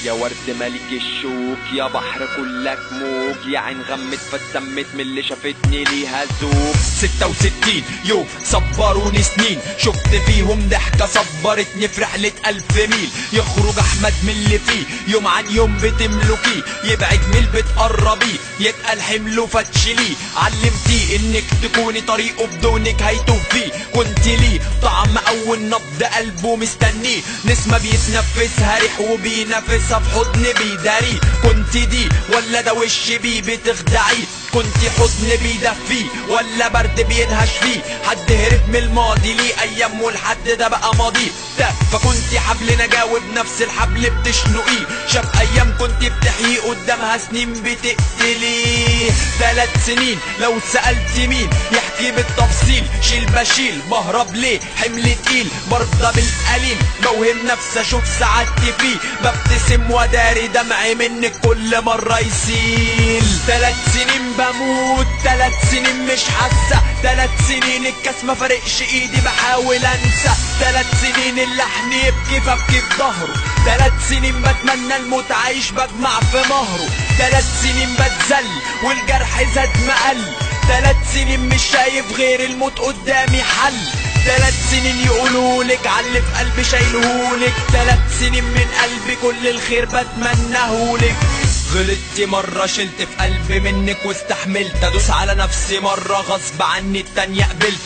يا ورد ملك الشوك، يا بحر كلك موج، يا عين غمت فاتسمت من اللي شافتني ليها ذوق. 66 يوم صبروني سنين، شفت فيهم ضحكة صبرتني في رحلة 1000 ميل. يخرج احمد من اللي فيه يوم عن يوم بتملكيه، يبعد من البيت قربيه، يتقل حمله فتشليه. علمتيه انك تكوني طريقه بدونك هيتوه فيه، كنت ليه طعم اول نبض قلبه مستنيه. نسمة بيتنفسها ريح وبينافسها في حضن بيداريه. كنت دي ولا ده وش بيه بتخدعيه؟ كنت حضن بيدفيه ولا برد بينهش فيه؟ حد هرب من الماضي ليه ايام والحد ده بقى ماضي ده. فكنت حبل نجاوب نفس الحبل بتشنقيه، شاف ايام كنت بتحييه قدامها سنين بتقتليه. 3 سنين لو سألت مين يحكي بالتفصيل، شيل بشيل بهرب ليه حمل تقيل، برضى بالقليل بوهم نفسي اشوف سعادتي فيه. ببتسم وداري دمعي منك كل مرة يسيل. 3 سنين بموت، 3 سنين مش حاسة، 3 سنين الكاس ما فارقش ايدي بحاول انسى. 3 سنين اللحن يبكي فابكي في ظهره، 3 سنين بتمنى الموت عايش بجمع في مهره. 3 سنين بتذل والجرح زاد مقل، 3 سنين مش شايف غير الموت قدامي حل. 3 سنين يقولولك عاللي في قلبي شايلهولك، 3 سنين من قلبي كل الخير بتمنهولك. غلطت مرة شلت في قلبي منك واستحملت، ادوس على نفسي مرة غصب عني التانية قبلت.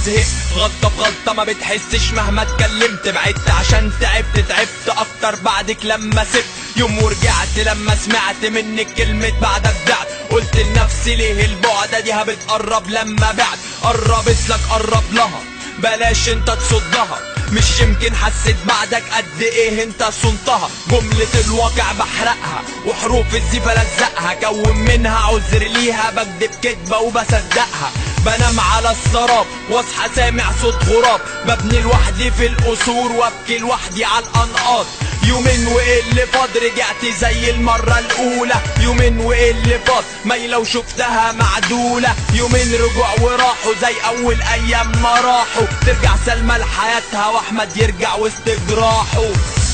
زهقت غلطة بغلطة ما بتحسش مهما اتكلمت، بعدت عشان تعبت اكتر بعدك لما سبت يوم ورجعت. لما سمعت منك كلمة بعدك ضعت، قلت لنفسي ليه البعدة دي بتقرب لما بعد. قربت لك قرب لها بلاش انت تصدها، مش يمكن حسيت بعدك قد ايه انت صنتها. جملة الواقع بحرقها وحروف الزيفة لزقها، كون منها عذر ليها بكدب كدبة وبصدقها. بنام على السراب واصحى سامع صوت غراب، ببني لوحدي في القصور وابكي لوحدي على الانقاض. يومين وايه اللي فاض رجعت زي المرة الاولى، يومين وايه اللي فاض مايلة وشفتها معدولة. يومين رجوع وراحوا زي اول ايام ما راحوا، ترجع سلمى لحياتها واحمد يرجع وسط جراحه.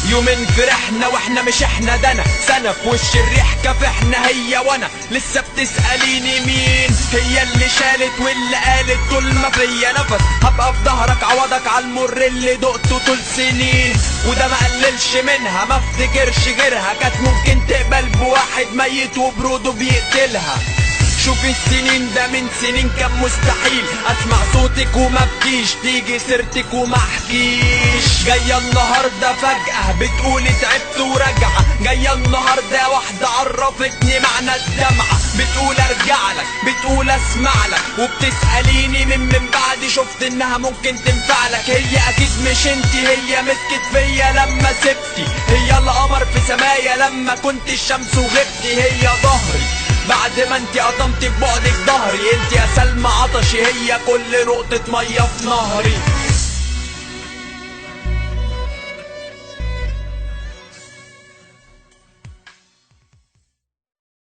يومين فرحنا واحنا مش احنا، ده انا سنة في وش الريح كافحنا هي وانا. لسه بتسأليني مين هي اللي شالت واللي قالت طول ما فيا نفس هبقى في ظهرك عوضك على المر اللي دقته طول سنين. وده ما قللش منها ما افتكرش غيرها، كانت ممكن تقبل بواحد ميت وبروده بيقتلها. شوفي السنين ده من سنين كان مستحيل اسمع صوتك وما بكيش، تيجي سيرتك وما احكيش. جايه النهارده فجأة بتقولي تعبت وراجعه، جايه النهارده واحده عرفتني معنى الدمعه. بتقول ارجع لك بتقول اسمع لك، وبتسأليني من بعد شفت انها ممكن تنفع لك. هي اكيد مش انتي، هي مسكت فيا لما سبتي، هي القمر في سمايا لما كنت الشمس وغبتي. هي ظهري بعد ما انتي قطمتي ببعدك ظهري، انتي يا سلمى عطشي هي كل نقطة مية في نهري.